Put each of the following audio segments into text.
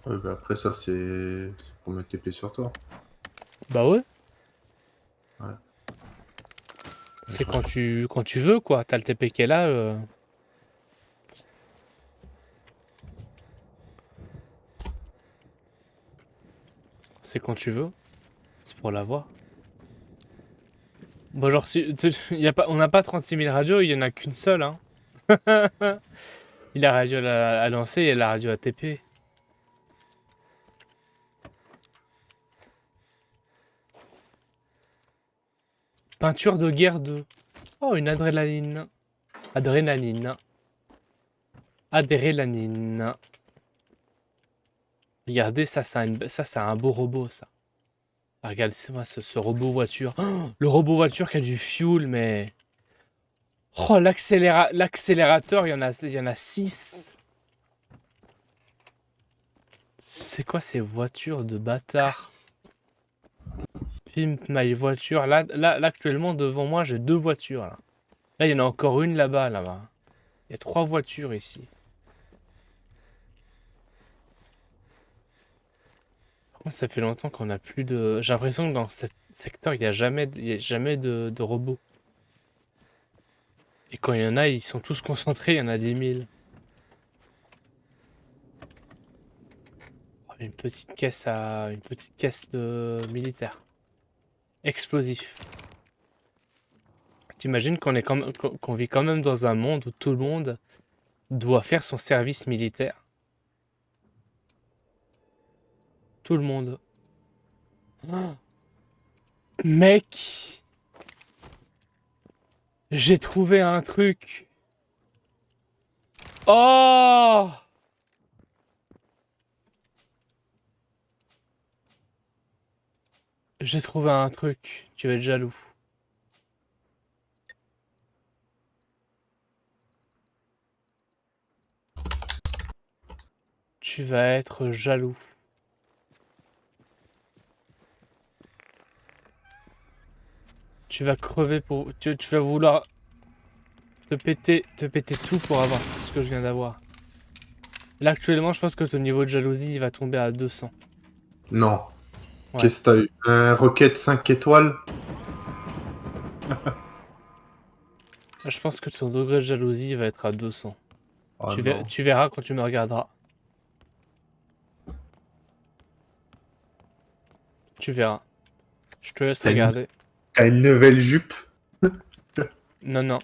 Ouais, bah après, ça, c'est pour mettre TP sur toi. Bah ouais, Ouais. c'est quand tu veux, quoi. T'as le TP qui est là. C'est quand tu veux. C'est pour l'avoir. Bon, genre, on n'a pas 36 000 radios, il y en a qu'une seule, hein. Il y a la radio à lancer et la radio à TP. Peinture de guerre 2. Oh, une adrénaline. Adrénaline. Adrénaline. Regardez, ça, c'est un beau robot, ça. Ah, regardez-moi ce robot voiture. Oh, le robot voiture qui a du fuel, mais... Oh, l'accélérateur, il y en a 6. C'est quoi ces voitures de bâtards? Pimp my voiture. Là, actuellement, devant moi, j'ai 2 voitures, là. Là, il y en a encore une là-bas, là-bas. Il y a 3 voitures ici. Par contre, ça fait longtemps qu'on n'a plus de... J'ai l'impression que dans ce secteur, il y a jamais de robots. Et quand il y en a, ils sont tous concentrés, il y en a 10 000. Oh, une petite caisse de militaire. Explosif. T'imagines qu'on vit quand même dans un monde où tout le monde doit faire son service militaire. Tout le monde. Oh, mec, j'ai trouvé un truc. Oh, j'ai trouvé un truc. Tu vas être jaloux. Tu vas être jaloux. Tu vas crever pour... Tu vas vouloir te péter tout pour avoir ce que je viens d'avoir. Là, actuellement, je pense que ton niveau de jalousie, il va tomber à 200. Non. Ouais. Qu'est-ce que t'as eu? Un Rocket 5 étoiles? Là, je pense que ton degré de jalousie va être à 200. Oh Tu non. verras quand tu me regarderas. Tu verras. Je te laisse T'as une... regarder. t'as une nouvelle jupe? Non, non.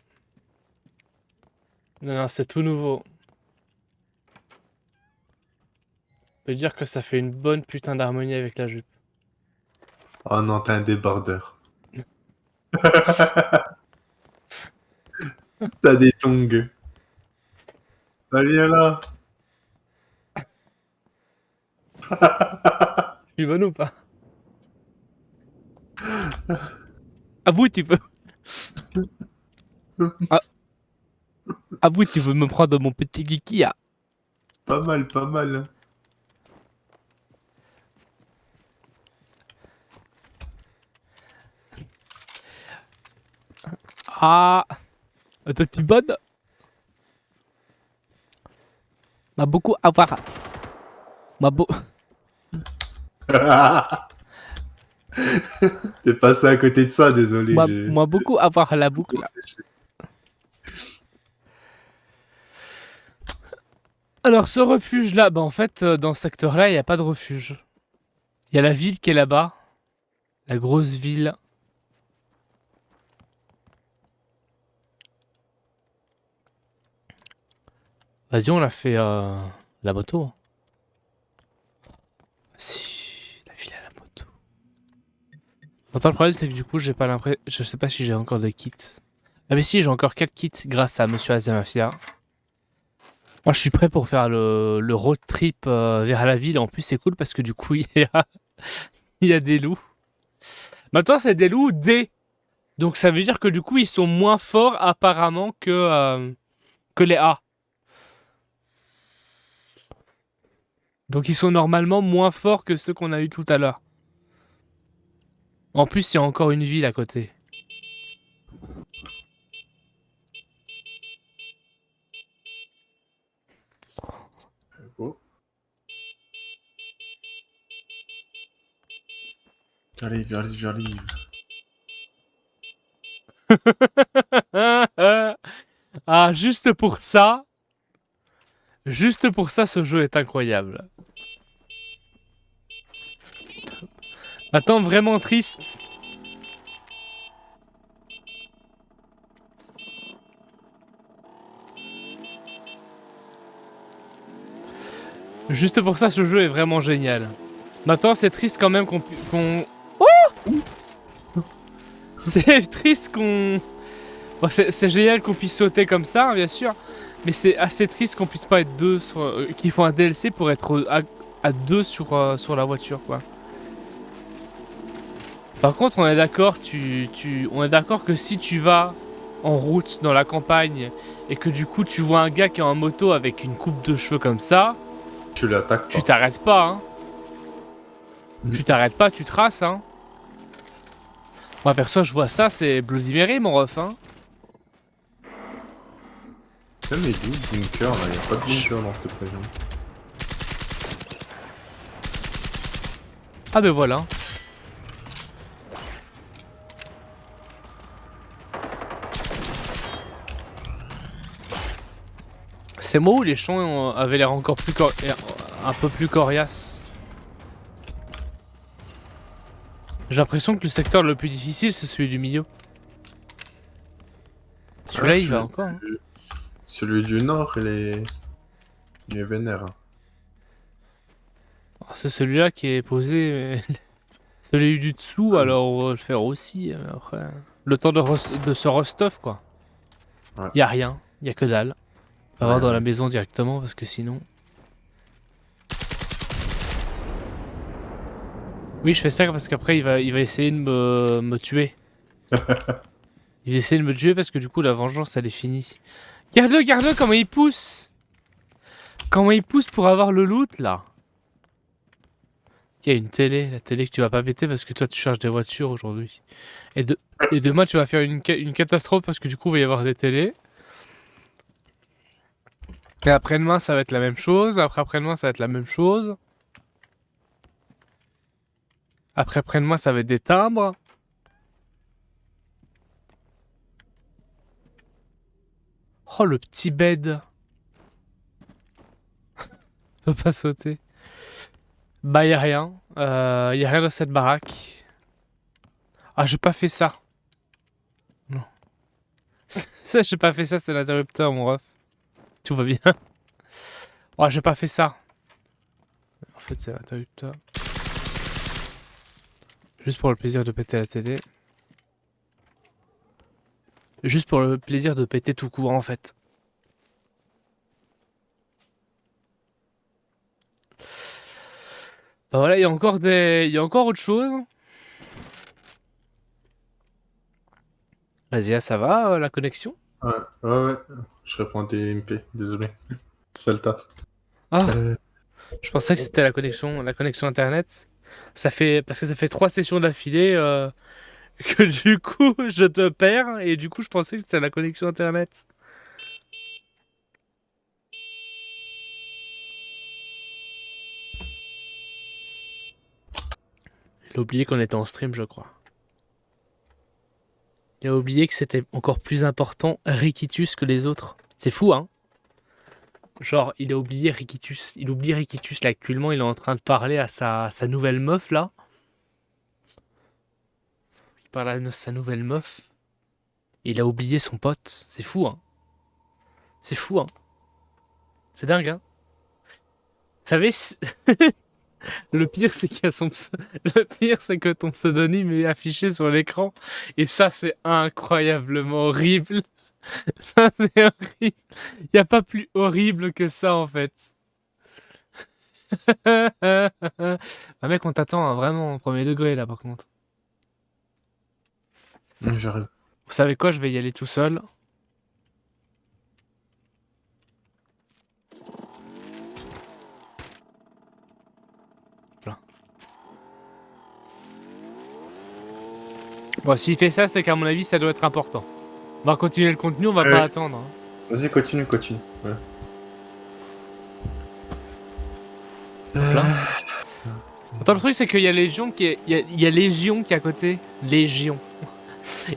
Non, non, c'est tout nouveau. Je peux dire que ça fait une bonne putain d'harmonie avec la jupe. Oh non, t'as un débardeur. T'as des tongs. Bah, viens là. Tu es bonne ou pas? Ah oui, tu peux. Ah, ah oui, tu veux me prendre mon petit kiki, ah. Pas mal, pas mal, hein. Ah, toi, tu bonne? M'a beaucoup avoir. M'a beau... T'es passé à côté de ça, désolé. M'a beaucoup avoir la boucle. Alors, ce refuge-là, bah en fait, dans ce secteur-là, il n'y a pas de refuge. Il y a la ville qui est là-bas. La grosse ville. Vas-y, on l'a fait la moto. Si, la ville à la moto. Pourtant, le problème, c'est que du coup, j'ai pas l'impression. Je sais pas si j'ai encore des kits. Ah, mais si, j'ai encore 4 kits grâce à Monsieur Azamafia. Moi, je suis prêt pour faire le road trip vers la ville. En plus, c'est cool parce que du coup, il y a des loups. Maintenant, c'est des loups D. Donc, ça veut dire que du coup, ils sont moins forts apparemment que les A. Donc, ils sont normalement moins forts que ceux qu'on a eu tout à l'heure. En plus, il y a encore une ville à côté. Oh. J'arrive. Ah, juste pour ça, ce jeu est incroyable. Attends, vraiment triste. Juste pour ça, ce jeu est vraiment génial. Maintenant, c'est triste quand même qu'on... Oh, c'est triste qu'on... Bon, c'est génial qu'on puisse sauter comme ça, hein, bien sûr. Mais c'est assez triste qu'on puisse pas être deux sur... qu'ils font un DLC pour être à deux sur la voiture, quoi. Par contre, on est d'accord, on est d'accord que si tu vas en route dans la campagne et que du coup tu vois un gars qui est en moto avec une coupe de cheveux comme ça, Tu l'attaques tu pas. t'arrêtes pas, hein. Mm. Tu t'arrêtes pas, tu traces, hein. Moi perso, je vois ça, c'est Bloody Mary, mon ref, hein. Même les deux bunkers, là, y'a pas de bunker dans cette région. Ah ben voilà. C'est moi où les champs avaient l'air encore plus un peu plus coriaces. J'ai l'impression que le secteur le plus difficile c'est celui du milieu. Celui-là il va encore. Hein. Celui du nord, il est vénère. Hein. C'est celui-là qui est posé. Mais... celui du dessous, alors on va le faire aussi. Après. Le temps de se Rostov quoi. Ouais. Y a rien, y a que dalle. On va voir dans la maison directement parce que sinon. Oui, je fais ça parce qu'après il va essayer de me tuer. Il va essayer de me tuer parce que du coup la vengeance elle est finie. Garde-le, comment il pousse! Comment il pousse pour avoir le loot là? Il y a une télé, la télé que tu vas pas péter parce que toi tu charges des voitures aujourd'hui. Et demain tu vas faire une catastrophe parce que du coup il va y avoir des télés. Et après-demain ça va être la même chose, après-demain ça va être la même chose. Après-demain ça va être des timbres. Oh le petit bed. Peut pas sauter. Bah y'a rien. Y'a rien dans cette baraque. Ah j'ai pas fait ça. Non. Ça j'ai pas fait ça, c'est l'interrupteur mon ref. Tout va bien. Oh j'ai pas fait ça. En fait c'est l'interrupteur. Juste pour le plaisir de péter la télé. Juste pour le plaisir de péter tout court en fait. Bah voilà, il y a encore autre chose. Vas-y, là, ça va la connexion? Ouais. Je réponds à des MP, désolé. C'est le taf. Ah, je pensais que c'était la connexion internet. Parce que ça fait 3 sessions d'affilée que du coup je te perds et du coup je pensais que c'était la connexion internet. Il a oublié qu'on était en stream, je crois. Il a oublié que c'était encore plus important Rikitus que les autres. C'est fou, hein? Genre, il a oublié Rikitus. Il oublie Rikitus, là, actuellement, il est en train de parler à sa nouvelle meuf, là. Il parle à sa nouvelle meuf. Il a oublié son pote. C'est fou, hein? C'est fou, hein? C'est dingue, hein? Vous savez, le pire, c'est qu'il y a le pire, c'est que ton pseudonyme est affiché sur l'écran. Et ça, c'est incroyablement horrible. Ça, c'est horrible. Il n'y a pas plus horrible que ça, en fait. Ah, mec, on t'attend hein, vraiment au premier degré, là, par contre. J'arrive. Vous savez quoi, je vais y aller tout seul. Voilà. Bon, s'il fait ça, c'est qu'à mon avis, ça doit être important. On va continuer le contenu, on va pas attendre. Hein. Vas-y, continue. Ouais. Plein. Attends, le truc c'est qu'il y a Légion il y a Légion qui est à côté. Légion.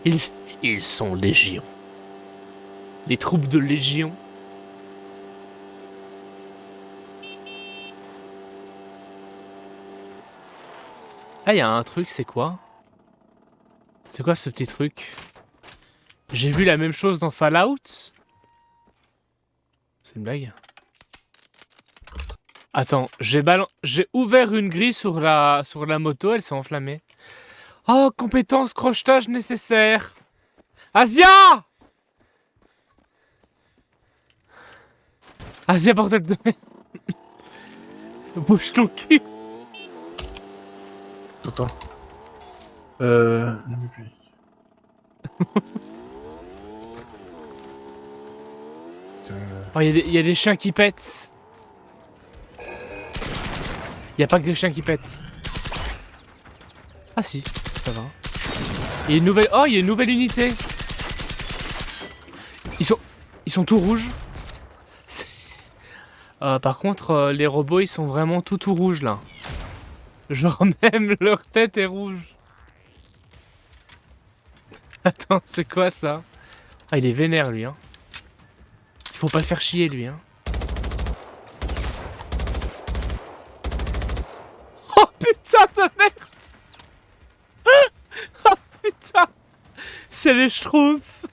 Ils, ils sont Légion. Les troupes de Légion. Ah, il y a un truc, c'est quoi? C'est quoi ce petit truc? J'ai vu la même chose dans Fallout. C'est une blague? Attends, j'ai ouvert une grille sur la moto, elle s'est enflammée. Oh, compétence crochetage nécessaire. Asia! Asia, bordel de merde. Bouge ton cul. Attends. Oh, il y a des chiens qui pètent. Il y a pas que des chiens qui pètent. Ah si, ça va. Il y a une nouvelle... Oh, il y a une nouvelle unité. Ils sont tout rouges. Par contre, les robots, ils sont vraiment tout rouges, là. Genre même leur tête est rouge. Attends, c'est quoi ça? Ah, il est vénère, lui, hein. Il faut pas le faire chier, lui, hein. Oh putain de merde! Oh putain! C'est les Schtroumpfs!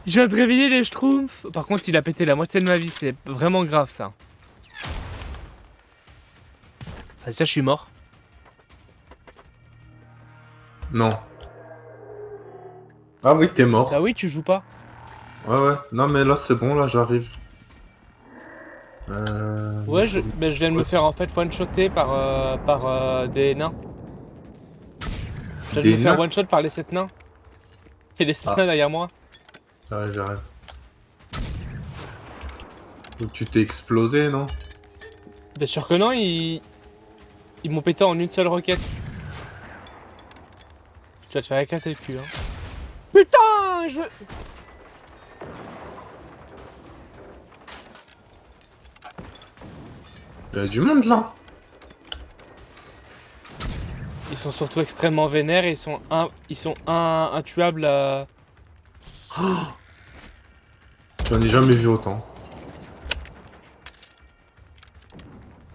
Je viens de réveiller les Schtroumpfs! Par contre, il a pété la moitié de ma vie, c'est vraiment grave ça. Ah, ça, je suis mort. Non. Ah oui, t'es mort. Ah oui, tu joues pas? Ouais. Non, mais là, c'est bon, là, j'arrive. Ouais, je viens de me faire en fait one-shotter par des nains. Je viens de me faire one-shot par les 7 nains. Et les 7 nains derrière moi. J'arrive. Donc tu t'es explosé, non? Bien sûr que non, ils m'ont pété en une seule roquette. Tu vas te faire éclater le cul, hein. Putain, je veux... Il y a du monde, là. Ils sont surtout extrêmement vénères et ils sont intuables. J'en ai jamais vu autant.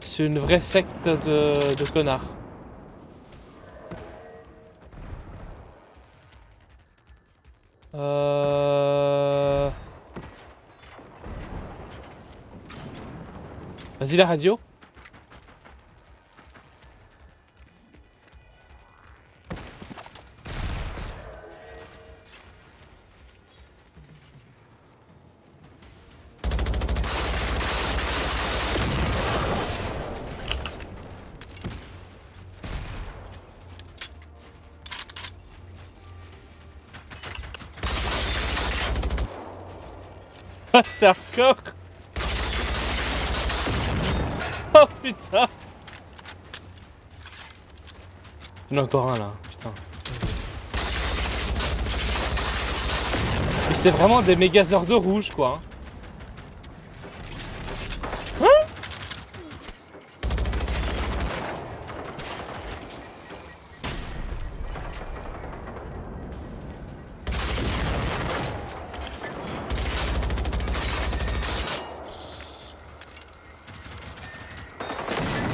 C'est une vraie secte de connards. Vas-y la radio. Ah, c'est hardcore. Oh putain. Il y en a encore un là, putain. Mais c'est vraiment des mégazords de rouge quoi.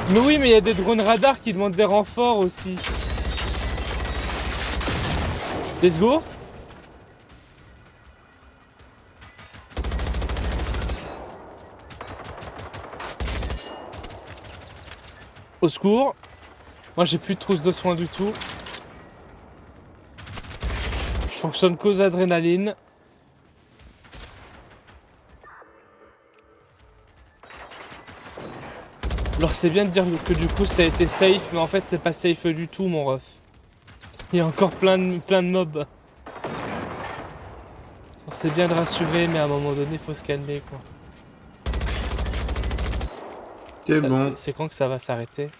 Mais oui, mais il y a des drones radars qui demandent des renforts aussi. Let's go. Au secours. Moi j'ai plus de trousse de soins du tout. Je fonctionne qu'aux adrénalines. Alors c'est bien de dire que du coup ça a été safe, mais en fait c'est pas safe du tout mon ref. Il y a encore plein de mobs. C'est bien de rassurer, mais à un moment donné faut se calmer quoi. C'est bon. C'est quand que ça va s'arrêter?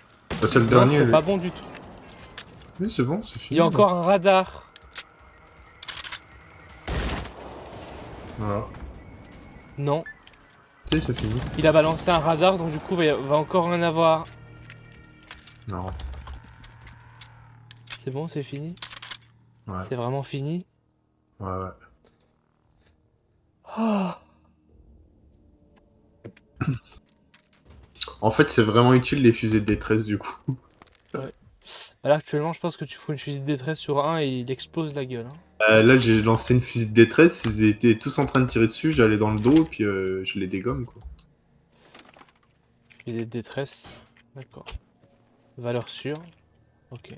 Bah, c'est le dernier. C'est pas bon du tout. Oui, c'est bon, c'est fini. Il y a encore un radar. Voilà. Non. Si, c'est fini. Il a balancé un radar, donc du coup, va encore en avoir. Non. C'est bon, c'est fini? Ouais. C'est vraiment fini? Ouais, ouais. Oh. En fait, c'est vraiment utile les fusées de détresse du coup. Ouais. Là, actuellement, je pense que tu fous une fusée de détresse sur un et il explose la gueule. Hein. Là, j'ai lancé une fusée de détresse, ils étaient tous en train de tirer dessus, j'allais dans le dos, puis je les dégomme, quoi. Fusée de détresse. D'accord. Valeur sûre. Ok.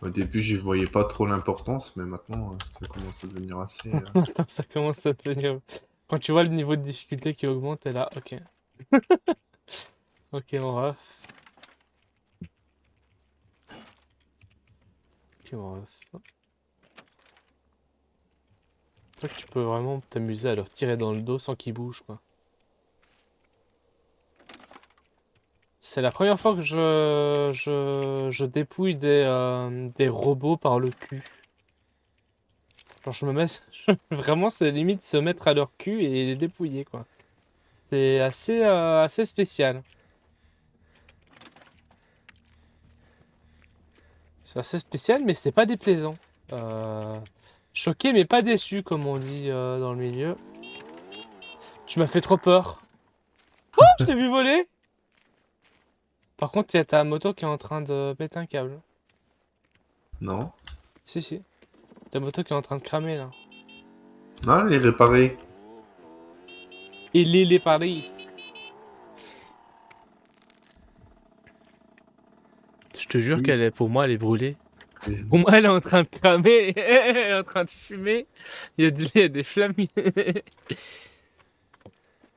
Au début, j'y voyais pas trop l'importance, mais maintenant, ça commence à devenir assez... Maintenant, ça commence à devenir. Quand tu vois le niveau de difficulté qui augmente, t'es là, ok. Ok, mon ref. Ok, mon ref. Toi, tu peux vraiment t'amuser à leur tirer dans le dos sans qu'ils bougent, quoi. C'est la première fois que je dépouille des robots par le cul. Genre, je me mets. Vraiment, c'est limite se mettre à leur cul et les dépouiller, quoi. C'est assez spécial. C'est assez spécial, mais c'est pas déplaisant. Choqué, mais pas déçu, comme on dit dans le milieu. Tu m'as fait trop peur. Oh, je t'ai vu voler! Par contre, il y a ta moto qui est en train de péter un câble. Non. Si, si. Ta moto qui est en train de cramer, là. Non, les réparer. Et les paris. Je te jure Oui. qu'elle est, pour moi, elle est brûlée. Et- Pour moi, elle est en train de cramer. Elle est en train de fumer. Il y a des flammes. Il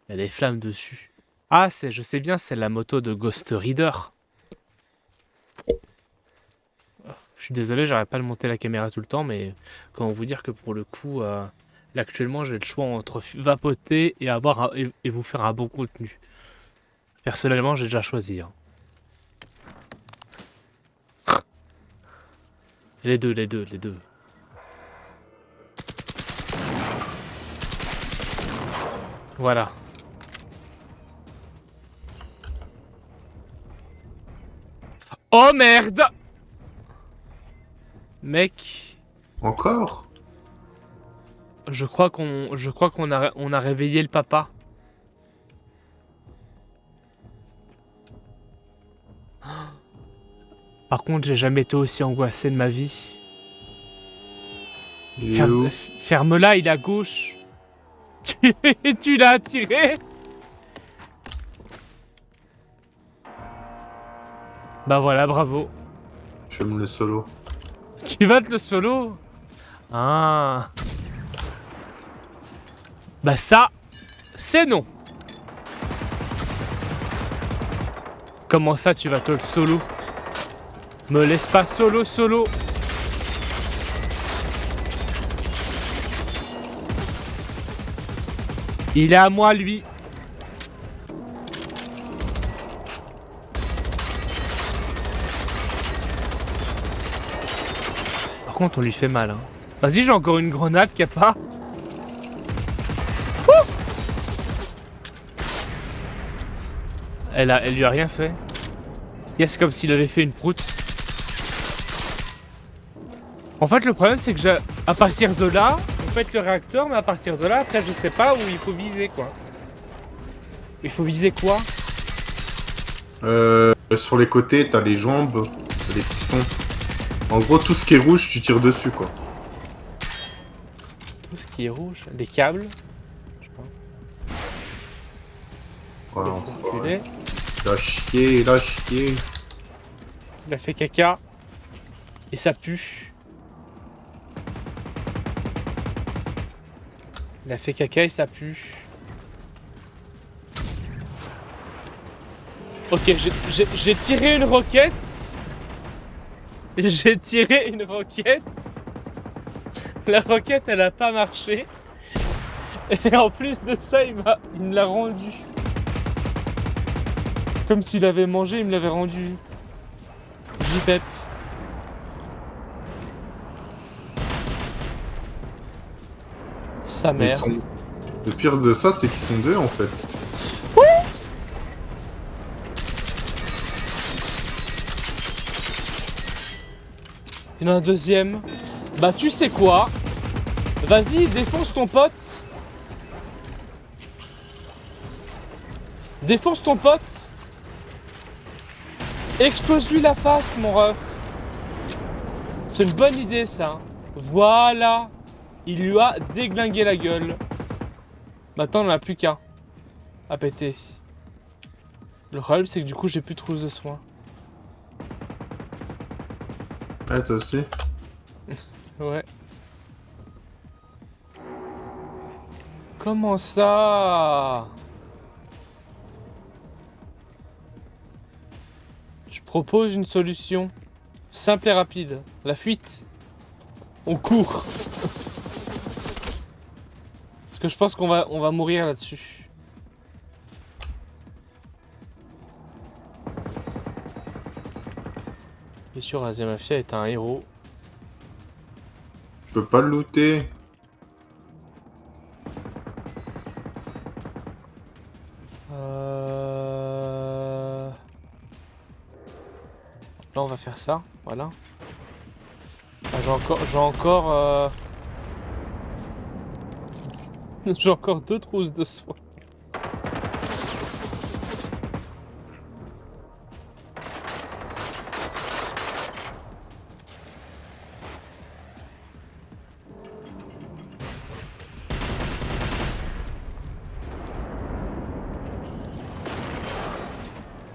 y a des flammes dessus. Ah, je sais bien, c'est la moto de Ghost Rider. Je suis désolé, j'arrête pas de monter la caméra tout le temps, mais comment vous dire que pour le coup, là actuellement, j'ai le choix entre vapoter et et vous faire un bon contenu. Personnellement, j'ai déjà choisi. Hein. Les deux. Voilà. Oh merde! Mec, Encore? je crois qu'on a réveillé le papa. Par contre, j'ai jamais été aussi angoissé de ma vie. Il est où? Ferme-la, il est à gauche. Tu l'as attiré? Bah voilà, bravo. J'aime le solo. Tu vas te le solo? Ah. Bah ça, c'est non. Comment ça, tu vas te le solo? Me laisse pas solo. Il est à moi, lui. Par contre, on lui fait mal. Hein. Vas-y, j'ai encore une grenade, Kappa. Elle lui a rien fait. C'est comme s'il avait fait une proute. En fait, le problème, c'est que à partir de là, vous faites le réacteur, mais à partir de là, après, je sais pas où il faut viser, quoi. Il faut viser quoi? Sur les côtés, t'as les jambes, t'as les pistons. En gros, tout ce qui est rouge, tu tires dessus, quoi. Tout ce qui est rouge. Les câbles. Je sais pas. Voilà, Il faut reculer. il a chié. Il a fait caca. Et ça pue. Il a fait caca et ça pue. Ok, j'ai tiré une roquette. J'ai tiré une roquette. La roquette, elle a pas marché. Et en plus de ça, il me l'a rendu. Comme s'il avait mangé, il me l'avait rendu. JPEP. Sa mère. Le pire de ça, c'est qu'ils sont deux en fait. Il y en a un deuxième. Bah tu sais quoi? Vas-y, défonce ton pote. Défonce ton pote. Explose-lui la face, mon ref. C'est une bonne idée, ça. Voilà. Il lui a déglingué la gueule. Maintenant, on n'en a plus qu'un à péter. Le problème, c'est que du coup, j'ai plus de trousse de soins. Ouais, toi aussi. Ouais. Comment ça? Je propose une solution simple et rapide. La fuite. On court. Parce que je pense qu'on va mourir là-dessus. Bien sûr, Asia Mafia est un héros. Je peux pas le looter. Là, on va faire ça. Voilà. Ah, j'ai encore j'ai encore 2 trousses de soins.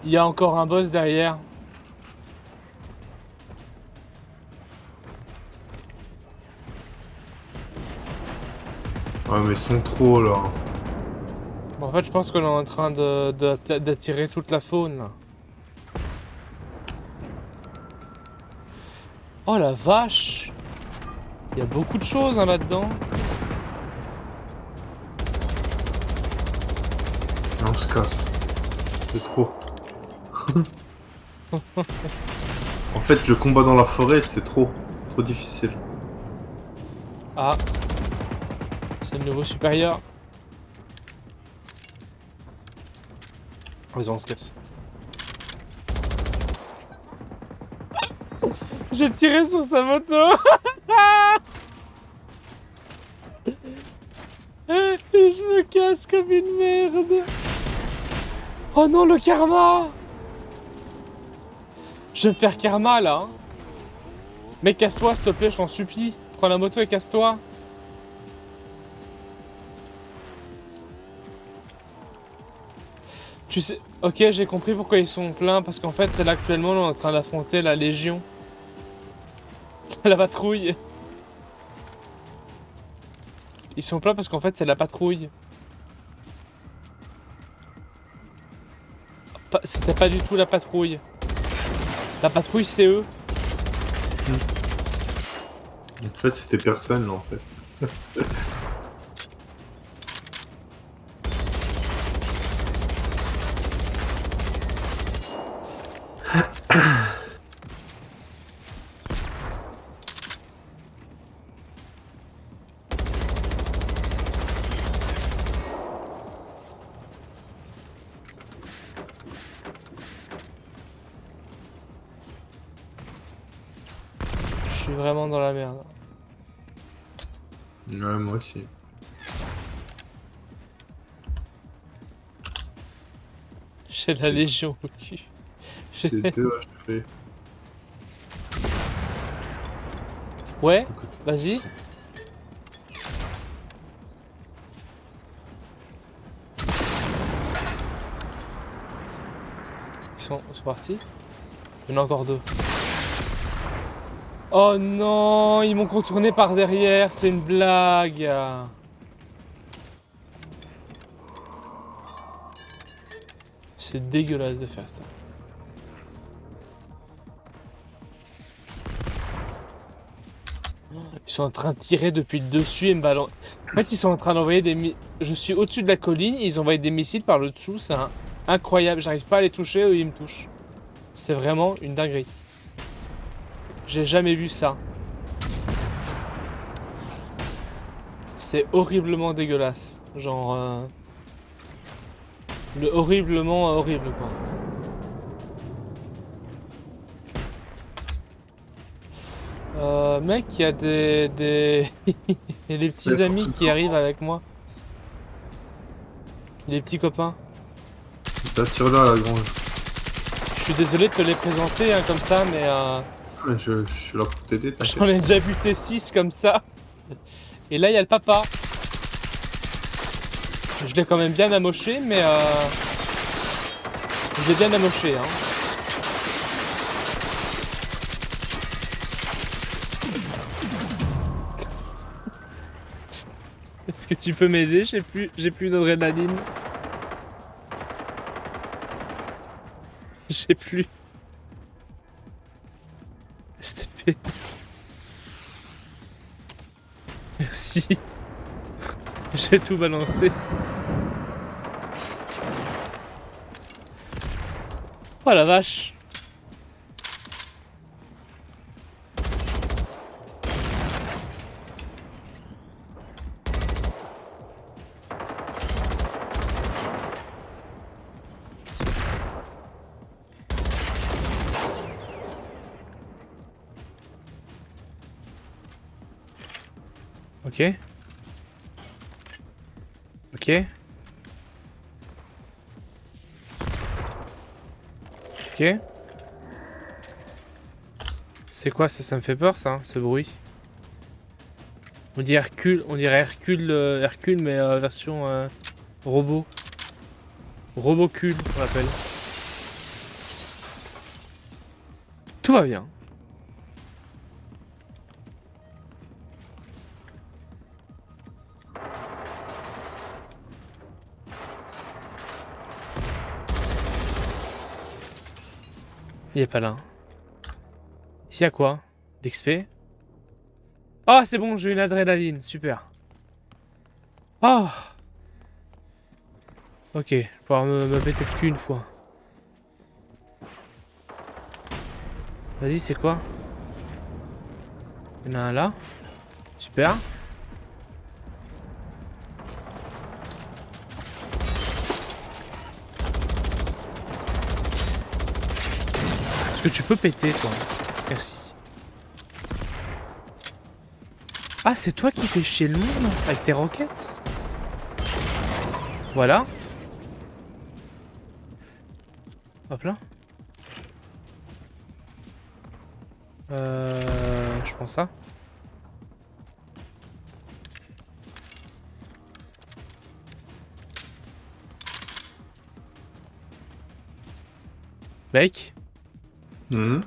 Il y a encore un boss derrière. Ouais, mais ils sont trop là. Bon, en fait, je pense qu'on est en train d'attirer toute la faune. Là. Oh la vache! Il y a beaucoup de choses hein, là-dedans. Non, on se casse. C'est trop. En fait, le combat dans la forêt, c'est trop. Trop difficile. Ah. C'est le niveau supérieur. Vas-y, on se casse. J'ai tiré sur sa moto. Et je me casse comme une merde. Oh non, le karma. Je perds karma là. Hein. Mec, casse-toi s'il te plaît, je t'en supplie. Prends la moto et casse-toi. Tu sais, ok, j'ai compris pourquoi ils sont pleins. Parce qu'en fait, là actuellement, on est en train d'affronter la Légion. La patrouille. Ils sont pleins parce qu'en fait, c'est la patrouille. C'était pas du tout la patrouille. La patrouille, c'est eux. En fait, c'était personne là en fait. Je suis vraiment dans la merde. Ouais, moi aussi. J'ai la Légion au cul. J'ai 2 HP. Ouais, vas-y. Ils sont partis. Il y en a encore 2. Oh non, ils m'ont contourné par derrière, c'est une blague. C'est dégueulasse de faire ça. Ils sont en train de tirer depuis le dessus et me balancer. En fait, ils sont en train d'envoyer des missiles. Je suis au-dessus de la colline, ils envoient des missiles par le dessous, c'est incroyable. J'arrive pas à les toucher, eux ils me touchent. C'est vraiment une dinguerie. J'ai jamais vu ça. C'est horriblement dégueulasse. Genre... Le horriblement horrible, quoi. Mec, il y a des... il y a des petits amis qui arrivent avec moi. Les petits copains. Ça tire là, la grange. Je suis désolé de te les présenter hein, comme ça, mais Je suis là pour t'aider, t'inquiète. j'en ai déjà buté 6 comme ça. Et là, il y a le papa. Je l'ai quand même bien amoché, mais je l'ai bien amoché, hein. Est-ce que tu peux m'aider? J'ai plus d'adrénaline. J'ai plus. STP. Merci. J'ai tout balancé. Oh la vache. Ok. Ok. Ok. C'est quoi ça? Ça me fait peur ça, ce bruit. On dirait Hercule, Hercule mais version robot. Robocule, on l'appelle. Tout va bien. Il est pas là. Ici à quoi? L'XP? Oh c'est bon, j'ai une adrénaline, super. Oh. Ok, je vais pouvoir me péter le cul une fois. Vas-y, c'est quoi? Il y en a un là. Super. Est-ce que tu peux péter, toi? Merci. Ah, c'est toi qui fais chier le monde avec tes roquettes? Voilà. Hop là. Je prends ça. Mec. Mmh.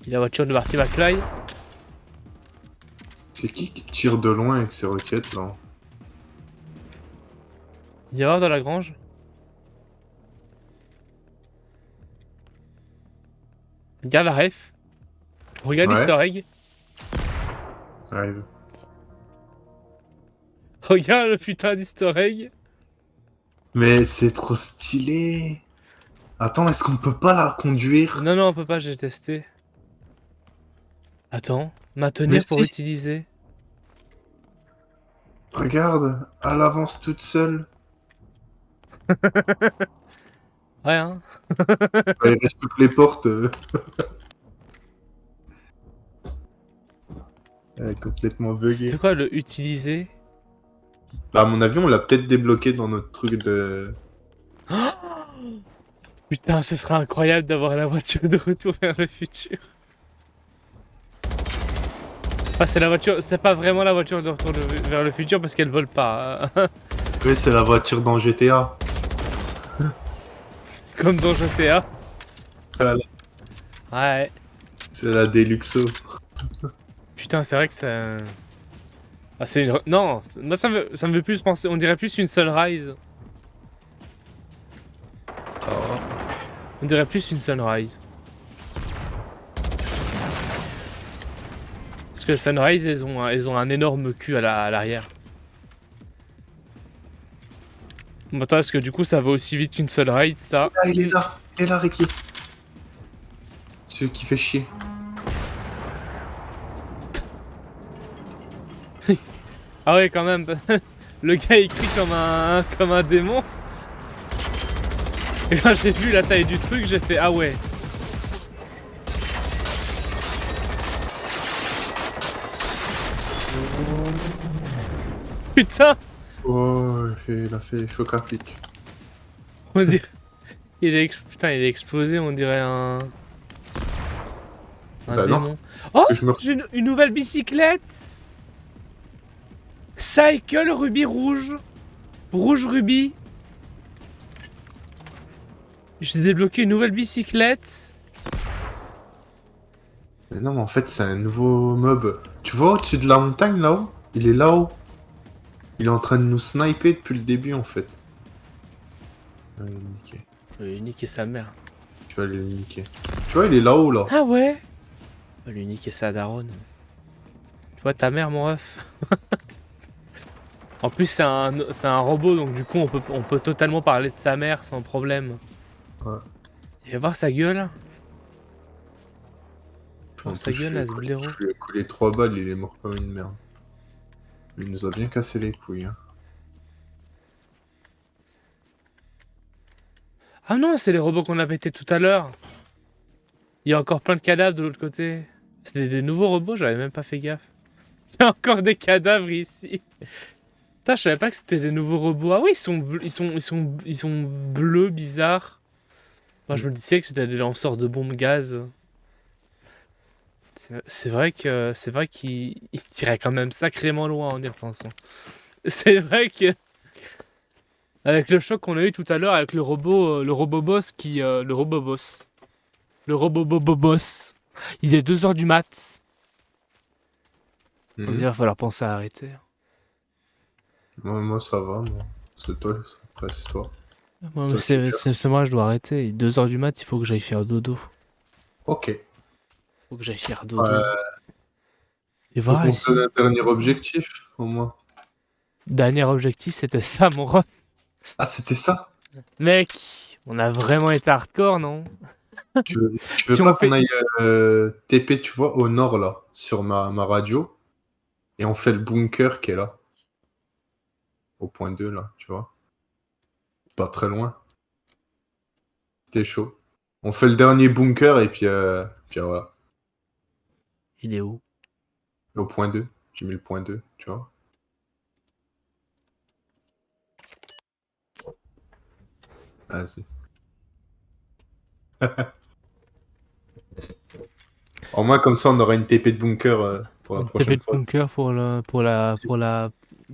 Il a la voiture de Marty McFly. C'est qui tire de loin avec ses roquettes là? Il y a dans la grange. Regarde la ref. Regarde Ouais. l'easter egg. Arrive. Regarde le putain d'easter egg. Mais c'est trop stylé. Attends, est-ce qu'on peut pas la conduire? Non, non, on peut pas, j'ai testé. Attends, maintenir Mais pour si. utiliser. Regarde, elle avance toute seule. Ouais, hein. Il reste plus que les portes. Elle est complètement buggée. C'était quoi le utiliser? Bah, à mon avis, on l'a peut-être débloqué dans notre truc de... Putain, ce serait incroyable d'avoir la voiture de retour vers le futur. Ah, c'est la voiture, c'est pas vraiment la voiture de retour vers le futur parce qu'elle vole pas. Oui, c'est la voiture dans GTA. Comme dans GTA. Voilà. Ouais. C'est la Deluxo. Putain, c'est vrai que ça... Ah, c'est une... Non, moi ça me fait plus penser... On dirait plus une Sunrise. Oh. On dirait plus une Sunrise. Parce que Sunrise, elles ont un énorme cul à l'arrière. Bon, attends, est-ce que du coup ça va aussi vite qu'une Sunrise, ça? Ah, il est là, Ricky. Celui qui fait chier. Ah ouais, quand même. Le gars il crie comme un démon. Et quand j'ai vu la taille du truc, j'ai fait ah ouais. Putain, Oh, il a fait choc à pic. on dirait... Putain, il est explosé, on dirait un Bah non, démon. Oh, parce que je me... j'ai une nouvelle bicyclette. Cycle rubis rouge. Rouge rubis. J'ai débloqué une nouvelle bicyclette. Mais non, mais en fait, c'est un nouveau mob. Tu vois au-dessus de la montagne, là-haut? Il est là-haut. Il est en train de nous sniper depuis le début, en fait. Je vais aller le niquer. Je vais lui niquer sa mère. Tu vas aller le niquer. Tu vois, il est là-haut, là. Ah ouais. Je vais lui niquer sa daronne. Tu vois ta mère, mon ref. En plus, c'est un robot, donc du coup, on peut totalement parler de sa mère sans problème. Ouais. Il va voir sa gueule. En Sa plus, gueule, là, ce blaireau. je lui ai coulé 3 balles, il est mort comme une merde. Il nous a bien cassé les couilles, hein. Ah non, c'est les robots qu'on a pété tout à l'heure. Il y a encore plein de cadavres de l'autre côté. C'était des nouveaux robots, j'avais même pas fait gaffe. Il y a encore des cadavres ici. Putain, je savais pas que c'était des nouveaux robots. Ah oui, ils sont bleus, bizarres. Moi, je me disais que c'était des lanceurs de bombes gaz. C'est vrai qu'ils ils tiraient quand même sacrément loin en y repensant. C'est vrai que avec le choc qu'on a eu tout à l'heure avec le robot boss le robot boss, il est 2 h du mat. On dirait qu'il va falloir penser à arrêter. Moi, ça va, moi. C'est toi, après, c'est toi. Moi, toi qui gères. c'est moi, je dois arrêter. 2 h du mat, il faut que j'aille faire dodo. Ok. Faut que j'aille faire dodo. Et Faut voilà qu'on se ici. donne un dernier objectif, au moins. Dernier objectif, c'était ça, mon ref. Ah, c'était ça? Mec, on a vraiment été hardcore, non? Tu veux Si on pas qu'on fait... aille TP, tu vois, au nord, là, sur ma radio, et on fait le bunker qui est là. Au point 2 là, tu vois. Pas très loin. C'était chaud. On fait le dernier bunker, et puis voilà. Il est où? Au point 2. J'ai mis le point 2, tu vois. Vas-y. Au moins, comme ça, on aura une TP de bunker pour la Une TP prochaine de fois. bunker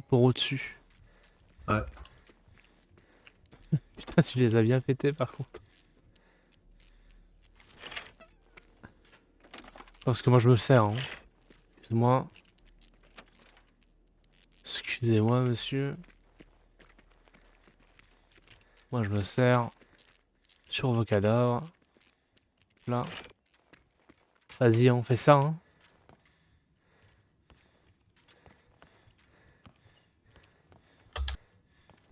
pour au-dessus. Ouais. Putain, tu les as bien pétés par contre. Parce que moi je me sers, hein. Excuse-moi. Excusez-moi, monsieur. Moi je me sers sur vos cadavres. Là. Vas-y, on fait ça, hein.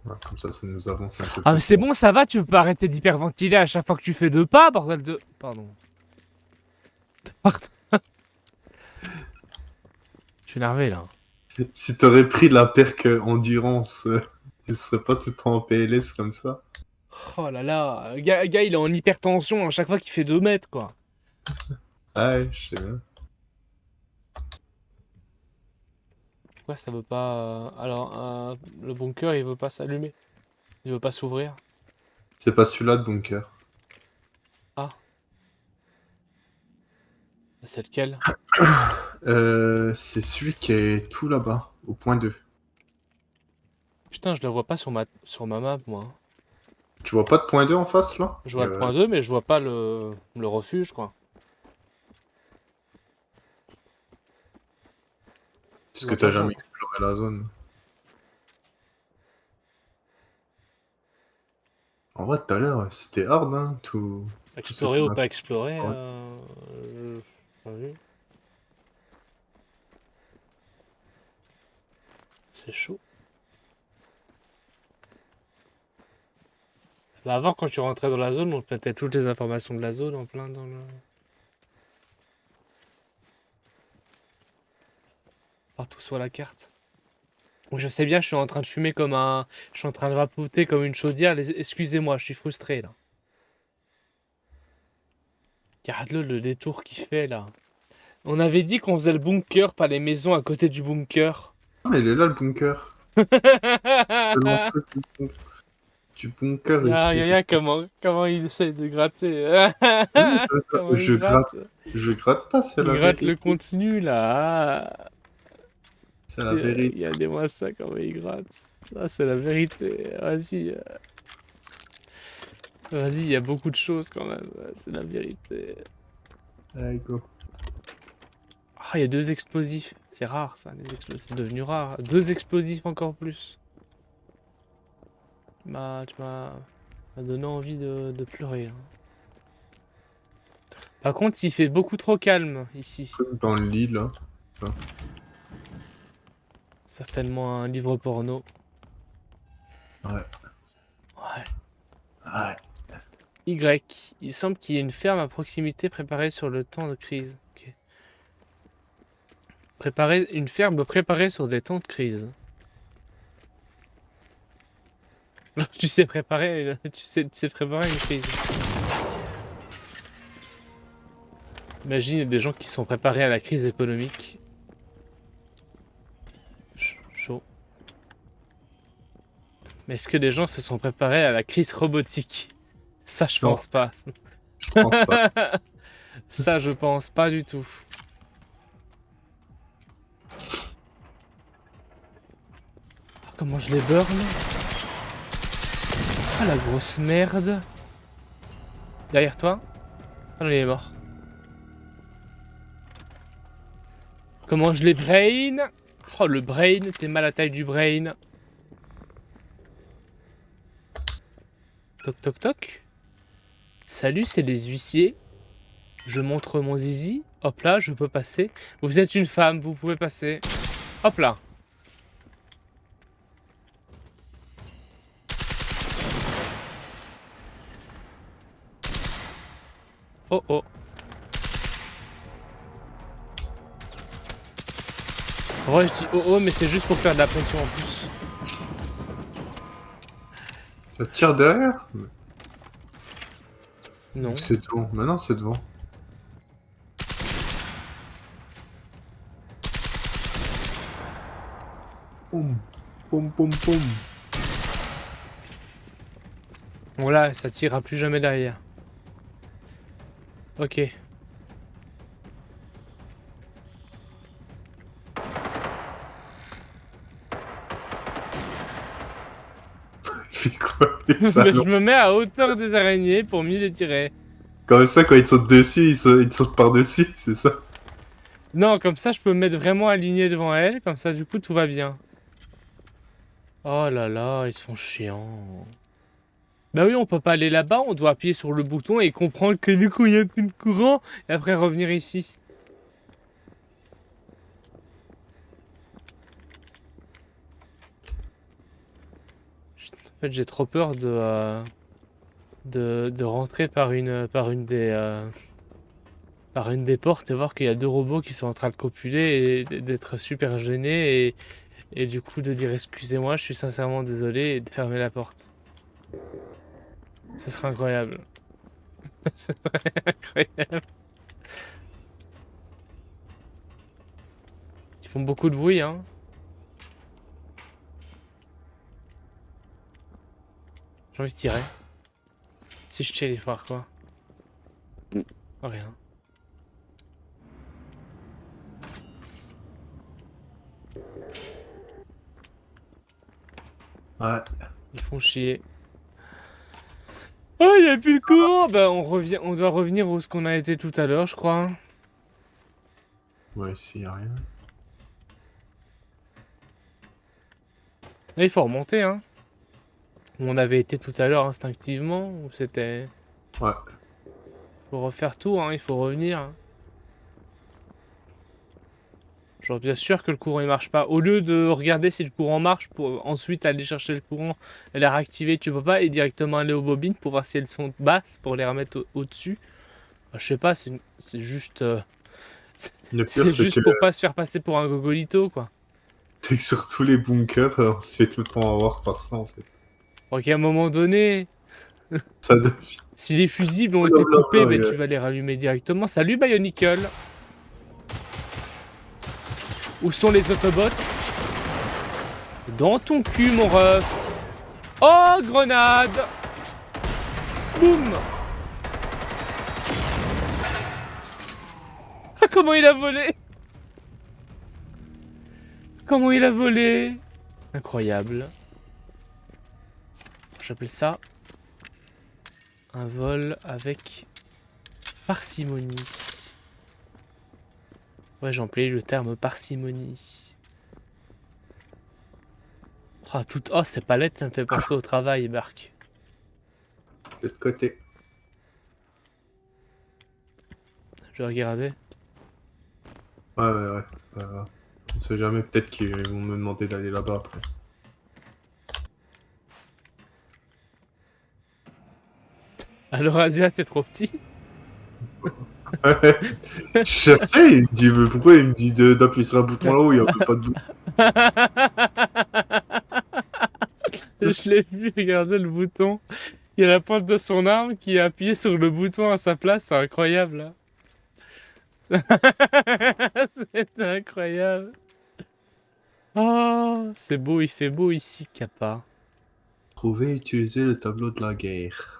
Ouais, comme ça nous avance un peu Ah plus. mais c'est bon, ça va, tu peux pas arrêter d'hyperventiler à chaque fois que tu fais 2 pas, bordel de... Pardon. Pardon. Je suis énervé là. Si t'aurais pris la perque endurance, tu serais pas tout le temps en PLS comme ça. Oh là là, gars il est en hypertension à chaque fois qu'il fait 2 mètres quoi. Ouais, je sais bien. Pourquoi ça veut pas... Alors, le bunker il veut pas s'allumer. Il veut pas s'ouvrir. C'est pas celui-là de bunker. Ah. C'est lequel? C'est celui qui est tout là-bas, au point 2. Putain, je la vois pas sur ma map moi. Tu vois pas de point 2 en face là? Je vois le point 2 mais je vois pas le refuge quoi. Parce que t'as jamais exploré la zone. En vrai, tout à l'heure, c'était hard, hein, tout. Explorer ou pas explorer, Ouais. j'ai pas vu. C'est chaud. Bah avant, quand tu rentrais dans la zone, on te mettait toutes les informations de la zone en plein dans le... Partout sur la carte. Je sais bien, je suis en train de fumer comme un... Je suis en train de vapoter comme une chaudière. Excusez-moi, je suis frustré, là. Regarde-le, le détour qu'il fait, là. On avait dit qu'on faisait le bunker, pas les maisons à côté du bunker. Ah, mais il est là le bunker. C'est l'entrée du bunker ici. Comment il essaye de gratter. Oui, Comment il gratte. je gratte pas, c'est Il la gratte vérité. le contenu, là. Ah. C'est la vérité. Regardez-moi ça, comment il gratte. Ah, c'est la vérité. Vas-y. Vas-y, il y a beaucoup de choses quand même. C'est la vérité. Allez, go. Ah, il y a 2 explosifs. C'est rare ça, c'est devenu rare. 2 explosifs encore plus. Tu m'as donné envie de pleurer, hein. Par contre, il fait beaucoup trop calme ici. Truc dans le lit, là. Certainement un livre porno. Ouais. Ouais. Ouais. Y. Il semble qu'il y ait une ferme à proximité préparée sur le temps de crise. Ok. Une ferme préparée sur des temps de crise. Tu sais préparer une crise. Imagine, il y a des gens qui sont préparés à la crise économique. Chaud. Mais est-ce que les gens se sont préparés à la crise robotique? Ça, je pense pas. Je pense pas. Ça, je pense pas du tout. Oh, comment je les burn? Ah, la grosse merde. Derrière toi? Ah non, il est mort. Comment je les brain? Oh, le brain, t'es mal à la taille du brain. Toc toc toc. Salut, c'est les huissiers. Je montre mon zizi. Hop là, je peux passer. Vous êtes une femme, vous pouvez passer. Hop là. Oh oh. En vrai, je dis oh oh, mais c'est juste pour faire de la pression en plus. Ça tire derrière? Non. C'est devant. Maintenant, c'est devant. Poum. Poum, poum, poum. Bon là, ça tirera plus jamais derrière. Ok. Il fait quoi, les Je salons? me mets à hauteur des araignées pour mieux les tirer. Comme ça, quand il te saute dessus, il te saute par-dessus, c'est ça? Non, comme ça, je peux me mettre vraiment aligné devant elle. Comme ça, du coup, tout va bien. Oh là là, ils sont chiants. Bah oui, on peut pas aller là-bas. On doit appuyer sur le bouton et comprendre que du coup, il n'y a plus de courant. Et après, revenir ici. En fait, j'ai trop peur de rentrer par une des portes et voir qu'il y a 2 robots qui sont en train de copuler et d'être super gênés et du coup de dire excusez-moi, je suis sincèrement désolé et de fermer la porte. Ce serait incroyable. Ce serait incroyable. Ils font beaucoup de bruit, hein. J'ai envie de tirer. Si je tire, il faut voir quoi. Oh, rien. Ouais. Ils font chier. Oh, il n'y a plus de courant. Bah, on doit revenir où ce qu'on a été tout à l'heure, je crois. Ouais, ici, y a rien. Là, il faut remonter, hein. Où on avait été tout à l'heure instinctivement, où c'était... Ouais. Faut refaire tout, hein, il faut revenir. Hein. Genre bien sûr que le courant il marche pas. Au lieu de regarder si le courant marche pour ensuite aller chercher le courant et les réactiver, tu peux pas et directement aller aux bobines pour voir si elles sont basses pour les remettre au-dessus. Bah, je sais pas, c'est juste... Le pire, c'est c'est juste que pour pas se faire passer pour un gogolito, quoi. C'est que sur tous les bunkers, on se fait tout le temps avoir par ça, en fait. Donc à un moment donné, Ça devient... si les fusibles ont été Blablabla, coupés, ben, tu vas les rallumer directement. Salut Bionicle. Où sont les Autobots? Dans ton cul, mon ref. Oh, grenade. Boum. Ah, comment il a volé? Comment il a volé? Incroyable. J'appelle ça un vol avec parcimonie. Ouais, j'ai employé le terme parcimonie. Oh, oh, ces palettes, ça me fait penser au travail, Bark. De l'autre côté. Je vais regarder. Ouais. On sait jamais, peut-être qu'ils vont me demander d'aller là-bas après. Alors, Asia, t'es trop petit? Je cherchais, il me dit, mais pourquoi il me dit d'appuyer sur un bouton là-haut, il n'y a même pas de bouton. Je l'ai vu, regardez le bouton. Il y a la pointe de son arme qui a appuyé sur le bouton à sa place, c'est incroyable là. C'est incroyable. Oh, c'est beau, il fait beau ici, Kappa. Trouver et utiliser le tableau de la guerre.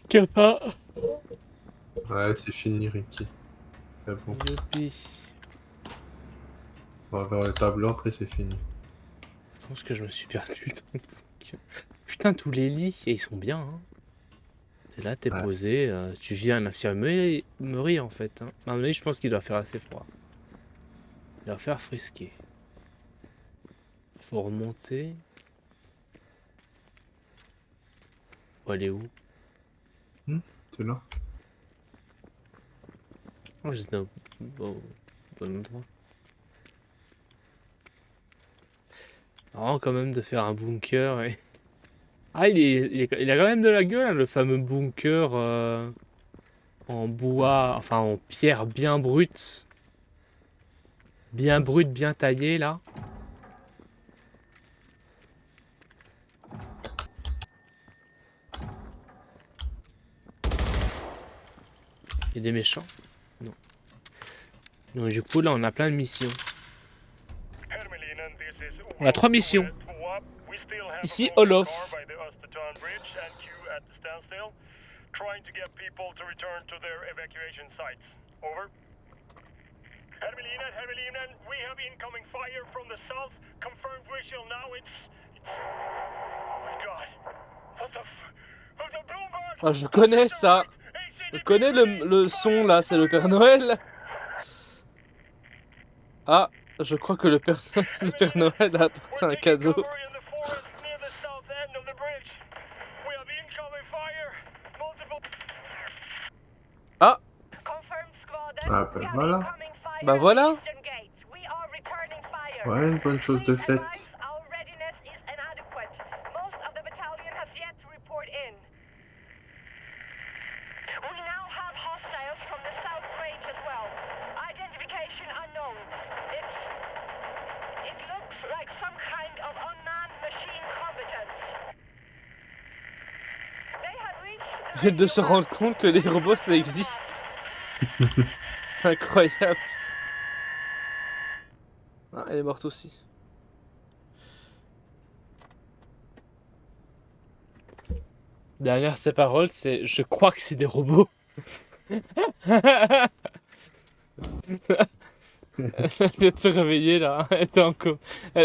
Kappa. Ouais, c'est fini, Ricky. C'est bon. Youpi. On va vers le tableau, après c'est fini. Attends, parce que je me suis perdu. Putain, tous les lits, et ils sont bien. Hein. T'es là, t'es posé, tu viens à l'infirmerie en fait. Hein. À mon avis, je pense qu'il doit faire assez froid. Il va faire frisquer. Faut remonter. Faut aller où? C'est là. Oh, j'étais au bon endroit. Marrant quand même de faire un bunker et... Ah, il a quand même de la gueule, hein, le fameux bunker en bois, enfin en pierre bien brute. Bien brute, bien taillée là. Il y a des méchants? Non. Donc du coup là on a plein de missions. On a 3 missions. Ici Olof. Trying to get people to return to their evacuation sites. Over. Hermelinen, we have incoming fire from the south. Confirmed visual now. Oh my god. What the Bloomberg? Ah, je connais ça. Je connais le son là, c'est le Père Noël. Ah, je crois que le Père Noël a apporté un cadeau. Ah. Ah ben voilà. Bah voilà. Ouais, une bonne chose de faite. De se rendre compte que les robots ça existe. Incroyable. Ah, elle est morte aussi. Derrière ses paroles, c'est je crois que c'est des robots. Elle vient de se réveiller là. Elle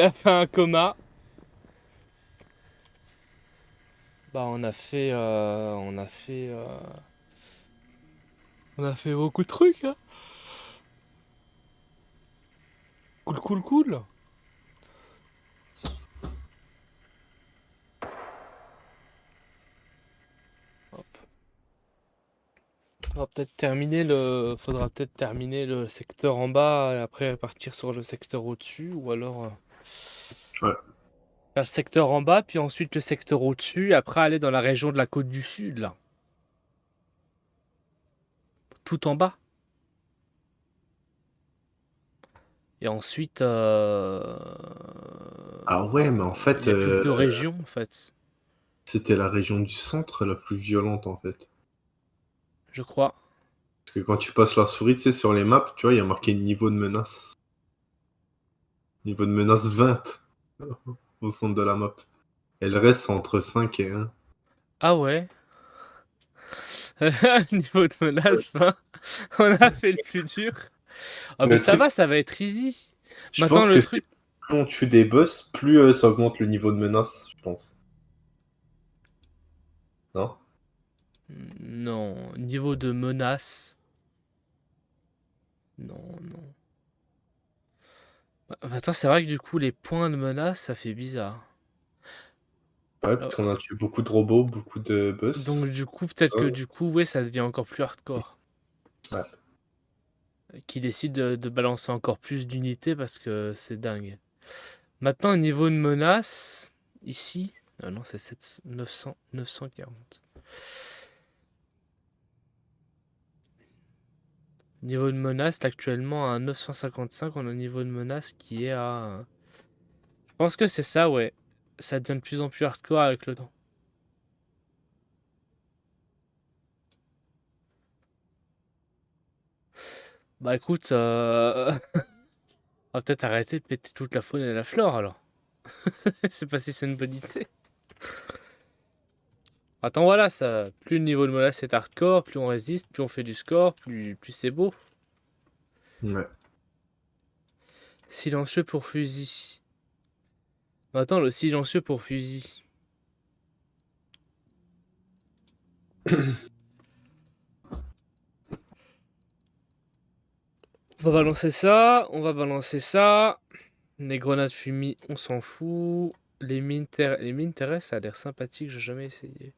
a fait un coma. Bah on a fait beaucoup de trucs hein. Cool. Hop. Faudra peut-être terminer le secteur en bas et après partir sur le secteur au-dessus ou alors Ouais. faire le secteur en bas puis ensuite le secteur au-dessus et après aller dans la région de la côte du sud là. tout en bas. Et ensuite, Ah ouais, mais en il fait, n'y a plus que 2 régions, en fait. c'était la région du centre la plus violente, en fait. Je crois. Parce que quand tu passes la souris, tu sais, sur les maps, tu vois, il y a marqué niveau de menace. Niveau de menace 20 au centre de la map. Elle reste entre 5 et 1. Ah ouais. Niveau de menace, enfin, on a fait le plus dur. Ah mais Le ça truc, va, ça va être easy. je Maintenant pense le que c'est truc... plus on tue des boss, plus ça augmente le niveau de menace, je pense. Non? Non, niveau de menace... Non, non. Attends, c'est vrai que du coup, les points de menace, ça fait bizarre. Ouais, Euh, parce qu'on a tué beaucoup de robots, beaucoup de Donc boss. du coup, peut-être que Ouais. du coup, ouais, ça devient encore plus hardcore. Ouais. Qui décide de balancer encore plus d'unités parce que c'est dingue. Maintenant, au niveau de menace, ici... Ah non, c'est 940. Niveau de menace, là, actuellement à 955, on a un niveau de menace qui est à... Je pense que c'est ça, ouais. Ça devient de plus en plus hardcore avec le temps. Bah écoute, on va peut-être arrêter de péter toute la faune et la flore alors. Je sais pas si c'est une bonne idée. Attends, voilà, ça. Plus le niveau de menace est hardcore, plus on résiste, plus on fait du score, plus c'est beau. Ouais. Silencieux pour fusil. Attends, le silencieux pour fusil. On va balancer ça, on va balancer ça. Les grenades fumées, on s'en fout. Les mines terrestres, ça a l'air sympathique, j'ai jamais essayé.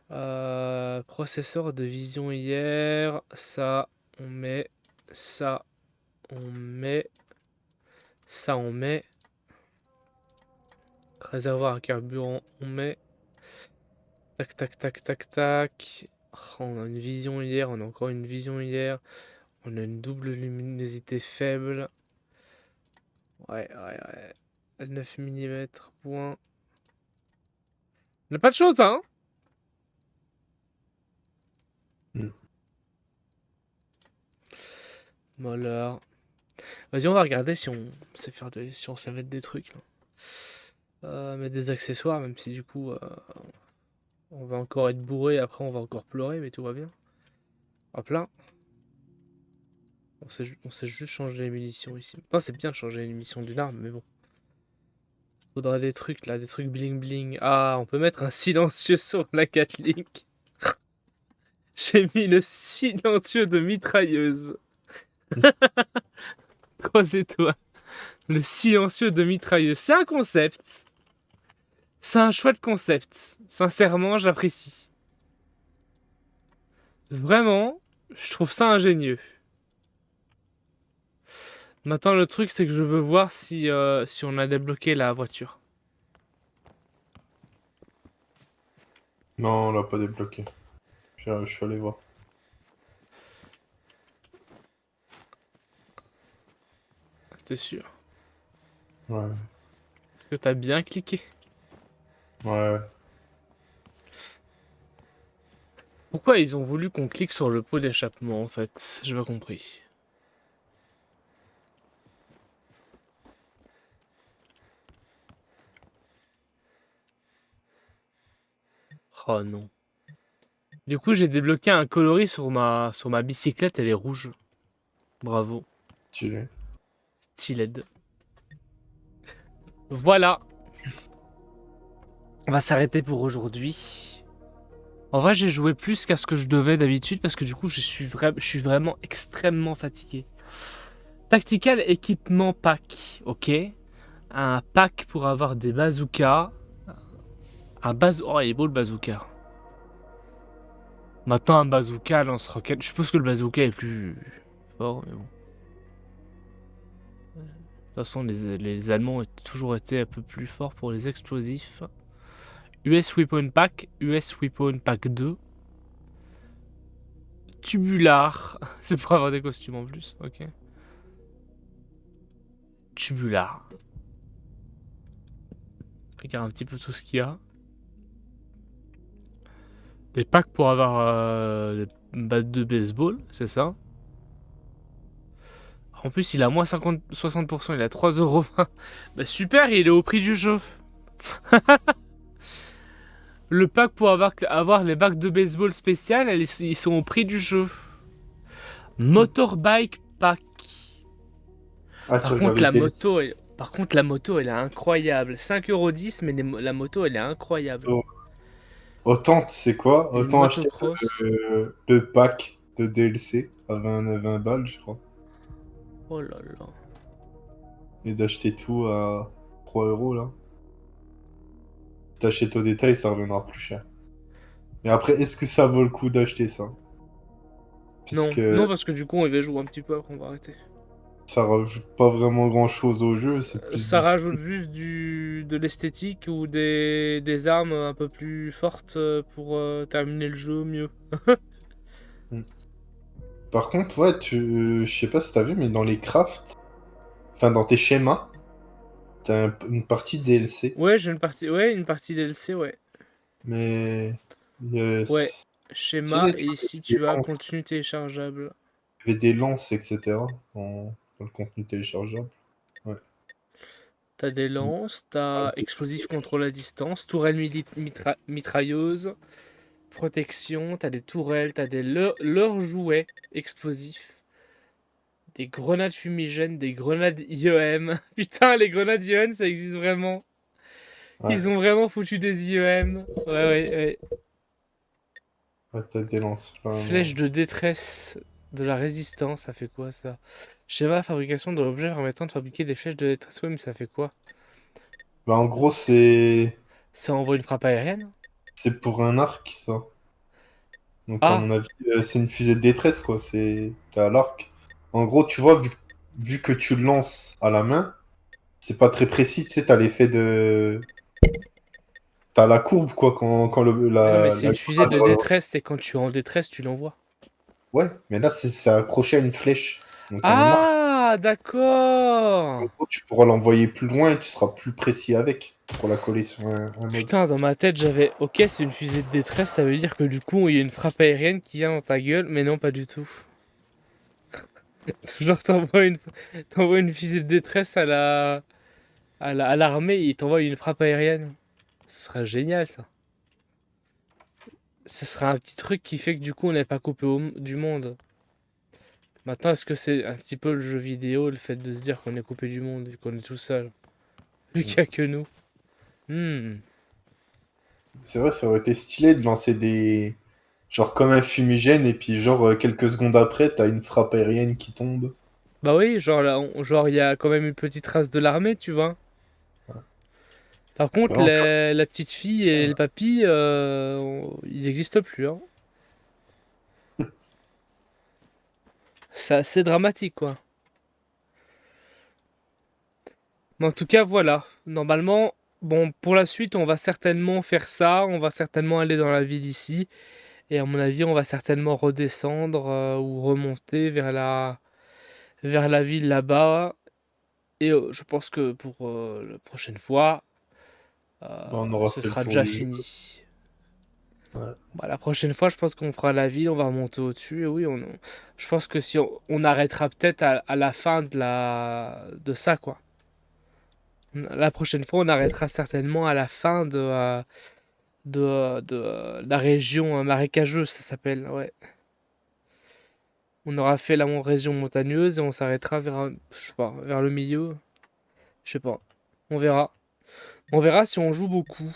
Processeur de vision hier, ça on met, ça on met, ça on met. Réservoir à carburant, on met. Tac tac tac tac tac. Oh, on a une vision hier, on a encore une vision hier. On a une double luminosité faible. Ouais, ouais, ouais. 9 mm, point. On n'a pas de choses, hein? Mm. Moller. Vas-y, on va regarder si on sait faire si on sait mettre des trucs là. Mettre des accessoires, même si du coup on va encore être bourré, après on va encore pleurer, mais tout va bien. Hop là. On sait juste changer les munitions ici. Non, c'est bien de changer les munitions d'une arme, mais bon. Faudra des trucs là, des trucs bling bling. Ah, on peut mettre un silencieux sur la Gatling. J'ai mis le silencieux de mitrailleuse. 3 étoiles. Le silencieux de mitrailleuse. C'est un concept. C'est un chouette concept. Sincèrement, j'apprécie. Vraiment, je trouve ça ingénieux. Maintenant, le truc, c'est que je veux voir si on a débloqué la voiture. Non, on l'a pas débloqué. Je suis allé voir. T'es sûr? Ouais. Est-ce que t'as bien cliqué? Ouais. Pourquoi ils ont voulu qu'on clique sur le pot d'échappement, en fait? J'ai pas compris. Oh non. Du coup, j'ai débloqué un coloris sur ma bicyclette, elle est rouge. Bravo. Stylé. Styled. Voilà. On va s'arrêter pour aujourd'hui. En vrai, j'ai joué plus qu'à ce que je devais d'habitude parce que du coup, je suis vraiment extrêmement fatigué. Tactical Equipment Pack, ok. Un pack pour avoir des bazookas. Oh, il est beau le bazooka. Maintenant, un bazooka, lance-roquette. Je suppose que le bazooka est plus fort, mais bon. De toute façon, les Allemands ont toujours été un peu plus forts pour les explosifs. US Weapon Pack 2. Tubular. C'est pour avoir des costumes en plus. Ok. Tubular. Regarde un petit peu tout ce qu'il y a. Des packs pour avoir des battes de baseball, c'est ça. En plus, il a moins 60%, il a 3,20€. Bah super, il est au prix du jeu. Le pack pour avoir les bacs de baseball spéciales, ils sont au prix du jeu. Motorbike pack. Ah, tu Par regardes contre, les la télés. moto, la moto, elle est incroyable. 5,10€, mais la moto, elle est incroyable. Autant, tu sais quoi? Une Autant acheter motocross. le pack de DLC à 20 balles, je crois. Oh là là. Et d'acheter tout à 3 € là. Si t'achètes au détail, ça reviendra plus cher. Mais après, est-ce que ça vaut le coup d'acheter ça? Non, Puisque non, parce que du coup, on va jouer un petit peu après, on va arrêter. ça rajoute pas vraiment grand-chose au jeu, c'est plus Ça du rajoute skill. juste de l'esthétique ou des armes un peu plus fortes pour terminer le jeu mieux. Mm. Par contre, ouais, je sais pas si t'as vu, mais dans les crafts, enfin dans tes schémas, t'as une partie DLC. Ouais, j'ai une partie DLC, ouais. Mais Ouais, tu sais, schéma, et tu vois, ici tu as contenu téléchargeable. il y avait des lances, etc. dans le contenu téléchargeable. Ouais. T'as des lances, t'as explosif contrôle à distance, tourelle mitrailleuse, protection, t'as des tourelles, t'as des leurs jouets explosifs, des grenades fumigènes, des grenades IEM. Putain, les grenades IEM, ça existe vraiment. Ouais, Ils ont vraiment foutu des IEM. Ouais, ouais, ouais. ouais, t'as des lances Flèche flammes. de détresse de la résistance, ça fait quoi ça? Schéma fabrication de l'objet permettant de fabriquer des flèches de détresse. Ouais, mais ça fait quoi? Bah, en gros, Ça envoie une frappe aérienne? c'est pour un arc, ça. Donc, à Ah! mon avis, c'est une fusée de détresse, quoi. T'as l'arc. En gros, tu vois, vu que tu le lances à la main, c'est pas très précis. Tu sais, t'as l'effet de. T'as la courbe, quoi, quand Mais non, mais c'est la une fusée grenade de relance. détresse, c'est quand tu es en détresse, tu l'envoies. Ouais, mais là, c'est accroché à une flèche. Donc, un arc. Ah, En d'accord! gros, tu pourras l'envoyer plus loin et tu seras plus précis avec pour la coller sur un mode. Putain, dans ma tête, j'avais. Ok, c'est une fusée de détresse, ça veut dire que du coup, il y a une frappe aérienne qui vient dans ta gueule, mais non, pas du tout. Genre, t'envoies une fusée de détresse à l'armée et ils t'envoient une frappe aérienne. Ce serait génial, ça. Ce serait un petit truc qui fait que du coup, on n'est pas coupé du monde. Maintenant, est-ce que c'est un petit peu le jeu vidéo, le fait de se dire qu'on est coupé du monde, vu qu'on est tout seul, vu qu'il n'y a que nous? Hmm. C'est vrai, ça aurait été stylé de lancer des. Genre comme un fumigène, et puis genre quelques secondes après, t'as une frappe aérienne qui tombe. Bah oui, genre là, genre il y a quand même une petite trace de l'armée, tu vois. Par contre, Vraiment, la petite fille et le papy, ils n'existent plus, hein. C'est assez dramatique, quoi. Mais en tout cas, voilà. Normalement, bon, pour la suite, on va certainement faire ça. On va certainement aller dans la ville ici. Et à mon avis, on va certainement redescendre ou remonter vers la ville là-bas. Et je pense que pour la prochaine fois, on aura ce fait le sera tour déjà du jeu. fini. Ouais. Bah, la prochaine fois, je pense qu'on fera la ville, on va remonter au-dessus. Et oui, je pense que si on arrêtera peut-être à la fin de ça, quoi. La prochaine fois, on arrêtera certainement à la fin de la région marécageuse, ça s'appelle. Ouais. On aura fait la région montagneuse et on s'arrêtera vers, je sais pas, vers le milieu. Je sais pas. On verra. On verra si on joue beaucoup.